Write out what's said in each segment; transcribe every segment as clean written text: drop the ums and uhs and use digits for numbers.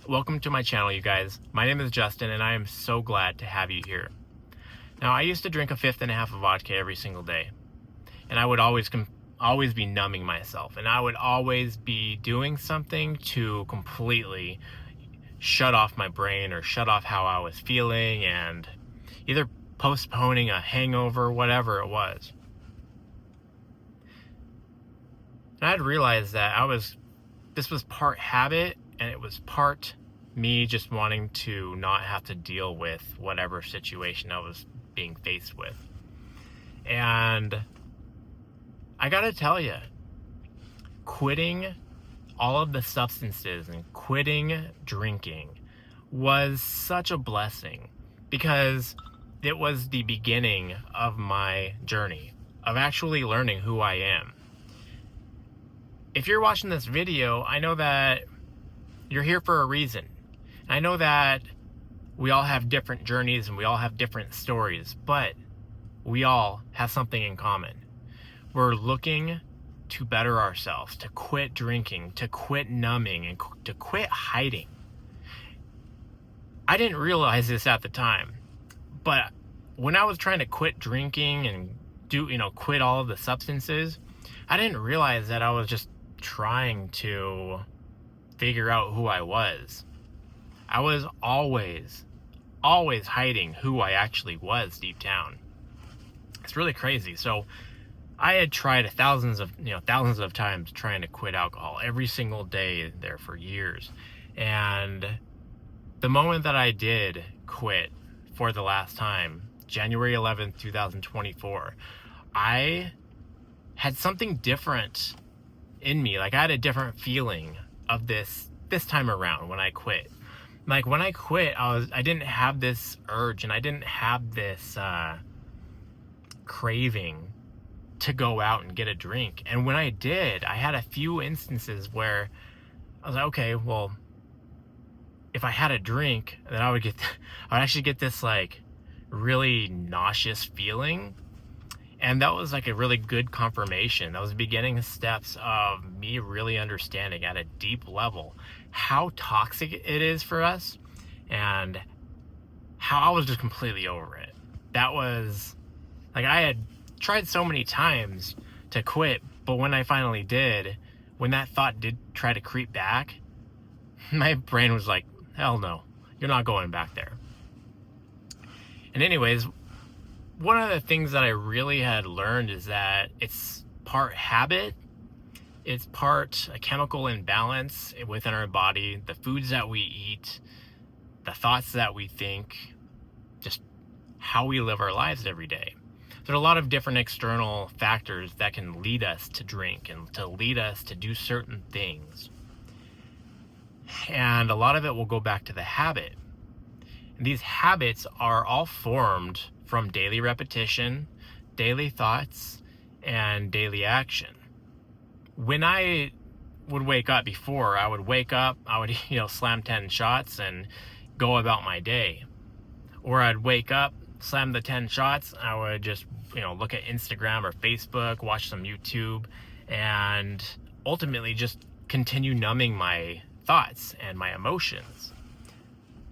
Welcome to my channel, you guys. My name is Justin, and I am so glad to have you here. Now, I used to drink a fifth and a half of vodka every single day, and I would always be numbing myself, and I would always be doing something to completely shut off my brain or shut off how I was feeling, and either postponing a hangover, whatever it was. And I had realized that this was part habit, and it was part me just wanting to not have to deal with whatever situation I was being faced with. And I gotta tell you, quitting all of the substances and quitting drinking was such a blessing, because it was the beginning of my journey of actually learning who I am. If you're watching this video, I know that you're here for a reason. I know that we all have different journeys and we all have different stories, but we all have something in common. We're looking to better ourselves, to quit drinking, to quit numbing, and to quit hiding. I didn't realize this at the time, but when I was trying to quit drinking and quit all of the substances, I didn't realize that I was just trying to figure out who I was. I was always hiding who I actually was deep down. It's really crazy. So I had tried thousands of times trying to quit alcohol every single day there for years. And the moment that I did quit for the last time, January 11th, 2024, I had something different in me. Like, I had a different feeling of this time around when I quit. Like, when I quit, I didn't have this urge, and I didn't have this craving to go out and get a drink. And when I did, I had a few instances where I was like, okay, well, if I had a drink, then I would actually get this like really nauseous feeling. And that was like a really good confirmation. That was the beginning steps of me really understanding at a deep level how toxic it is for us, and how I was just completely over it. That was like, I had tried so many times to quit, but when I finally did, when that thought did try to creep back, my brain was like, hell no, you're not going back there. And anyways, one of the things that I really had learned is that it's part habit, it's part a chemical imbalance within our body, the foods that we eat, the thoughts that we think, just how we live our lives every day. There are a lot of different external factors that can lead us to drink and to lead us to do certain things. And a lot of it will go back to the habit. And these habits are all formed from daily repetition, daily thoughts, and daily action. When I would wake up, I would slam 10 shots and go about my day. Or I'd wake up, slam the 10 shots, I would just look at Instagram or Facebook, watch some YouTube, and ultimately just continue numbing my thoughts and my emotions.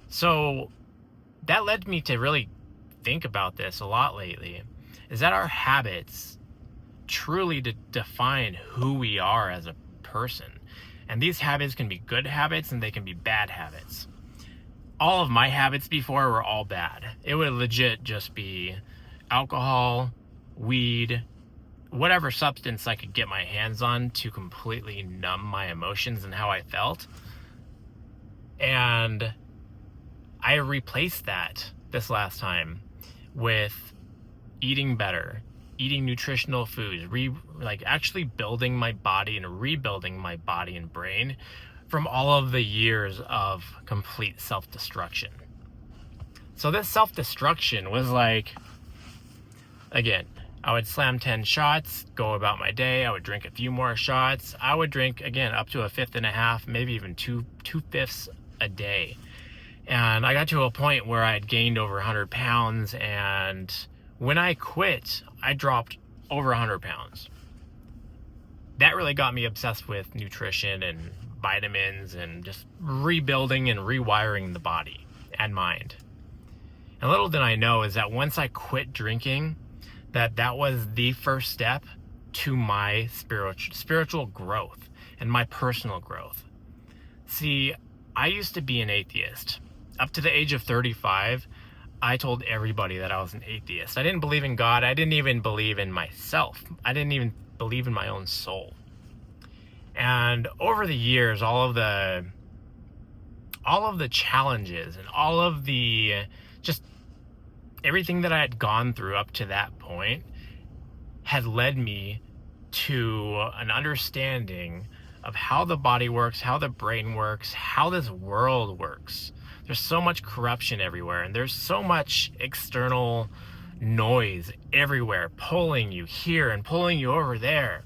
So that led me to really think about this a lot lately, is that our habits truly define who we are as a person. And these habits can be good habits and they can be bad habits. All of my habits before were all bad. It would legit just be alcohol, weed, whatever substance I could get my hands on to completely numb my emotions and how I felt. And I replaced that this last time with eating better, eating nutritional foods, actually building my body and rebuilding my body and brain from all of the years of complete self-destruction. So this self-destruction was like, again, I would slam 10 shots, go about my day. I would drink a few more shots. I would drink, again, up to a fifth and a half, maybe even two fifths a day. And I got to a point where I had gained over 100 pounds. And when I quit, I dropped over 100 pounds. That really got me obsessed with nutrition and vitamins and just rebuilding and rewiring the body and mind. And little did I know is that once I quit drinking, that was the first step to my spiritual growth and my personal growth. See, I used to be an atheist. Up to the age of 35, I told everybody that I was an atheist. I didn't believe in God. I didn't even believe in myself. I didn't even believe in my own soul. And over the years, all of the challenges and all of the just everything that I had gone through up to that point had led me to an understanding of how the body works, how the brain works, how this world works. There's so much corruption everywhere, and there's so much external noise everywhere, pulling you here and pulling you over there.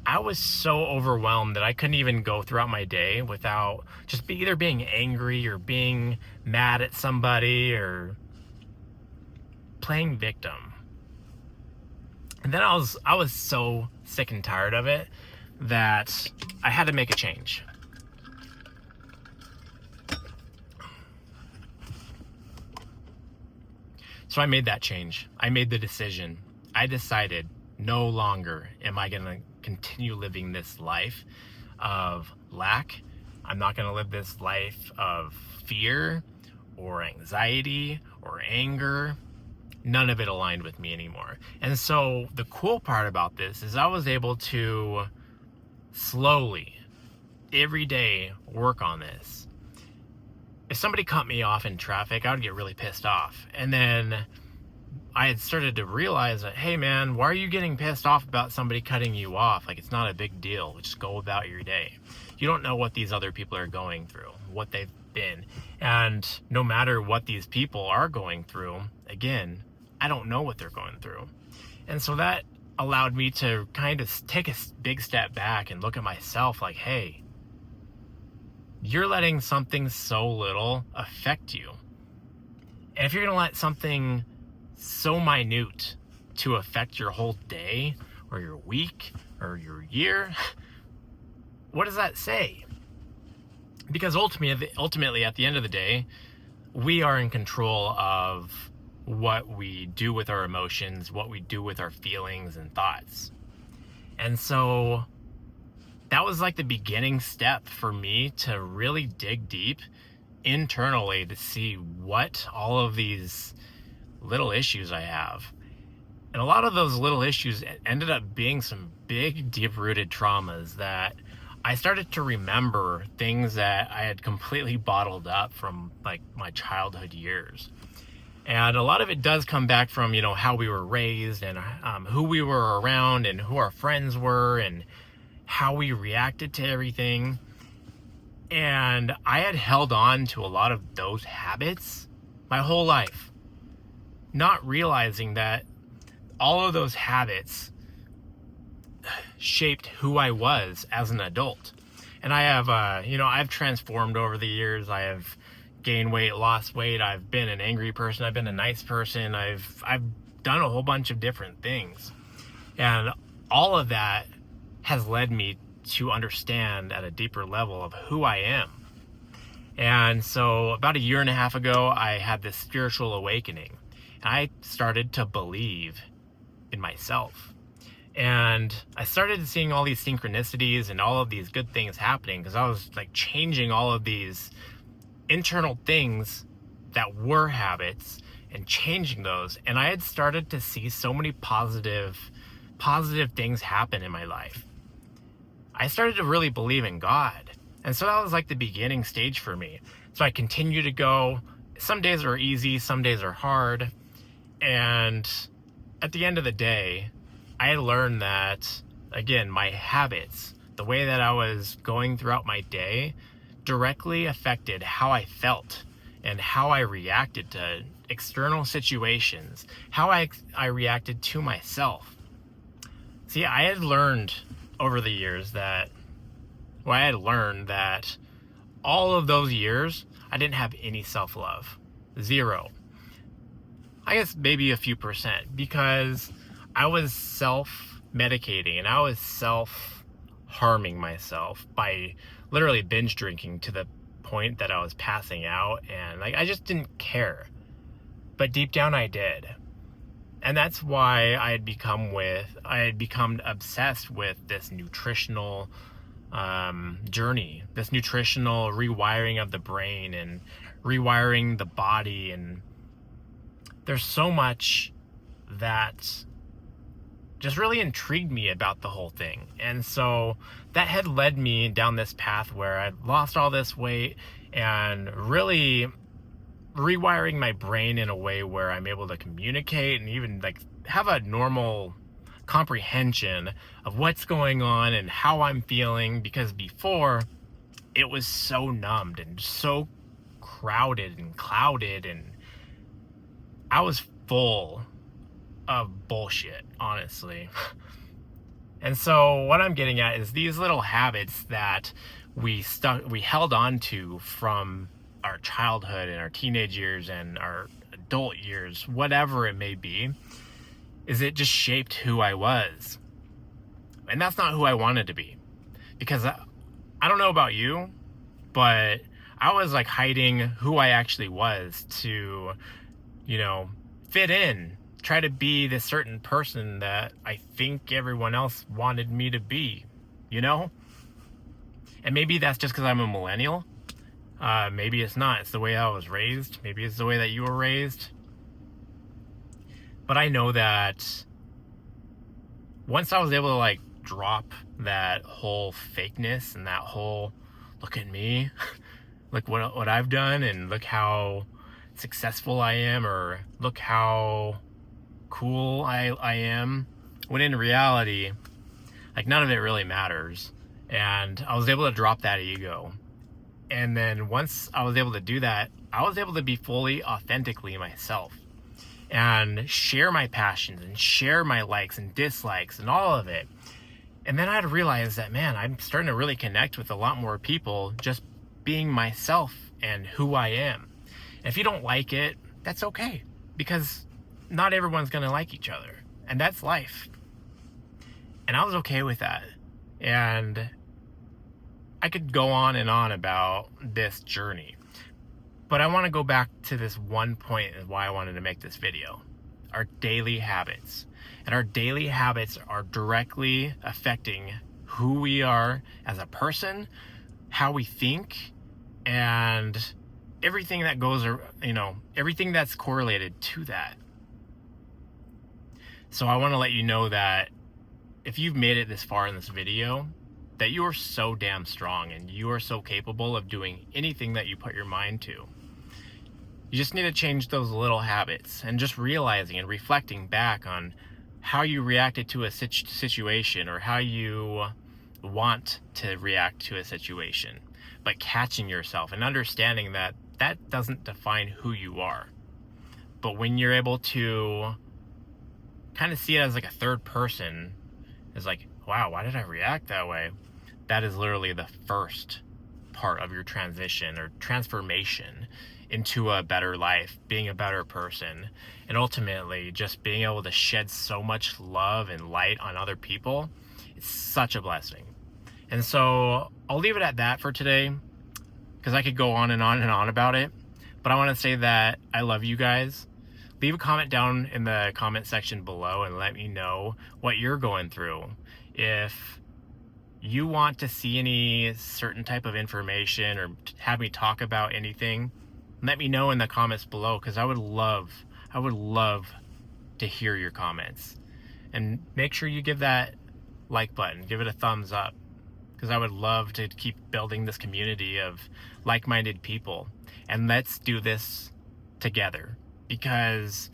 I was so overwhelmed that I couldn't even go throughout my day without just either being angry or being mad at somebody or playing victim. And then I was so sick and tired of it that I had to make a change. So I made that change. I made the decision. I decided no longer am I going to continue living this life of lack. I'm not going to live this life of fear or anxiety or anger. None of it aligned with me anymore. And so the cool part about this is I was able to slowly, every day, work on this. If somebody cut me off in traffic, I would get really pissed off. And then I had started to realize that, hey man, why are you getting pissed off about somebody cutting you off? Like, it's not a big deal. Just go about your day. You don't know what these other people are going through, what they've been. And no matter what these people are going through, again, I don't know what they're going through. And so that allowed me to kind of take a big step back and look at myself like, hey, you're letting something so little affect you. And if you're going to let something so minute to affect your whole day or your week or your year, what does that say? Because ultimately, at the end of the day, we are in control of what we do with our emotions, what we do with our feelings and thoughts. And so that was like the beginning step for me to really dig deep internally to see what all of these little issues I have. And a lot of those little issues ended up being some big, deep-rooted traumas that I started to remember things that I had completely bottled up from like my childhood years. And a lot of it does come back from, how we were raised and who we were around and who our friends were and how we reacted to everything. And I had held on to a lot of those habits my whole life, not realizing that all of those habits shaped who I was as an adult. And I have, I've transformed over the years. I have gained weight, lost weight. I've been an angry person. I've been a nice person. I've done a whole bunch of different things. And all of that has led me to understand at a deeper level of who I am. And so about a year and a half ago, I had this spiritual awakening. I started to believe in myself. And I started seeing all these synchronicities and all of these good things happening because I was like changing all of these internal things that were habits and changing those. And I had started to see so many positive things happen in my life. I started to really believe in God. And so that was like the beginning stage for me. So I continue to go. Some days are easy, some days are hard. And at the end of the day, I learned that, again, my habits, the way that I was going throughout my day, directly affected how I felt and how I reacted to external situations, how I reacted to myself. See, I had learned over the years that all of those years, I didn't have any self-love. Zero. I guess maybe a few percent, because I was self-medicating and I was self harming myself by literally binge drinking to the point that I was passing out, and like I just didn't care. But deep down I did. And that's why I had become obsessed with this nutritional journey, this nutritional rewiring of the brain and rewiring the body. And there's so much that just really intrigued me about the whole thing. And so that had led me down this path where I lost all this weight and really rewiring my brain in a way where I'm able to communicate and even like have a normal comprehension of what's going on and how I'm feeling, because before it was so numbed and so crowded and clouded, and I was full of bullshit, honestly. And so what I'm getting at is these little habits that we held on to from our childhood and our teenage years and our adult years, whatever it may be, is it just shaped who I was. And that's not who I wanted to be. Because I don't know about you, but I was like hiding who I actually was to, fit in, try to be this certain person that I think everyone else wanted me to be, And maybe that's just because I'm a millennial. Maybe it's not. It's the way I was raised. Maybe it's the way that you were raised. But I know that once I was able to like drop that whole fakeness and that whole look at me, look what I've done, and look how successful I am, or look how cool I am, when in reality, like none of it really matters. And I was able to drop that ego. And then once I was able to do that, I was able to be fully authentically myself and share my passions and share my likes and dislikes and all of it. And then I had to realize that, man, I'm starting to really connect with a lot more people just being myself and who I am. And if you don't like it, that's okay, because not everyone's going to like each other, and that's life. And I was okay with that. And I could go on and on about this journey, but I want to go back to this one point of why I wanted to make this video: our daily habits. And our daily habits are directly affecting who we are as a person, how we think, and everything that goes, everything that's correlated to that. So I want to let you know that if you've made it this far in this video, that you are so damn strong and you are so capable of doing anything that you put your mind to. You just need to change those little habits, and just realizing and reflecting back on how you reacted to a situation, or how you want to react to a situation, but catching yourself and understanding that that doesn't define who you are. But when you're able to kind of see it as like a third person, it's like, wow, why did I react that way? That is literally the first part of your transition or transformation into a better life, being a better person, and ultimately just being able to shed so much love and light on other people. It's such a blessing. And so I'll leave it at that for today, because I could go on and on and on about it. But I want to say that I love you guys. Leave a comment down in the comment section below and let me know what you're going through. If you want to see any certain type of information or have me talk about anything, let me know in the comments below, because I would love to hear your comments. And make sure you give that like button, give it a thumbs up, because I would love to keep building this community of like-minded people. And let's do this together, because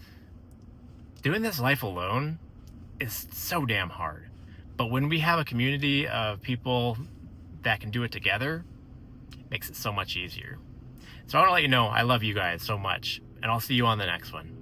doing this life alone is so damn hard. But when we have a community of people that can do it together, it makes it so much easier. So I want to let you know I love you guys so much, and I'll see you on the next one.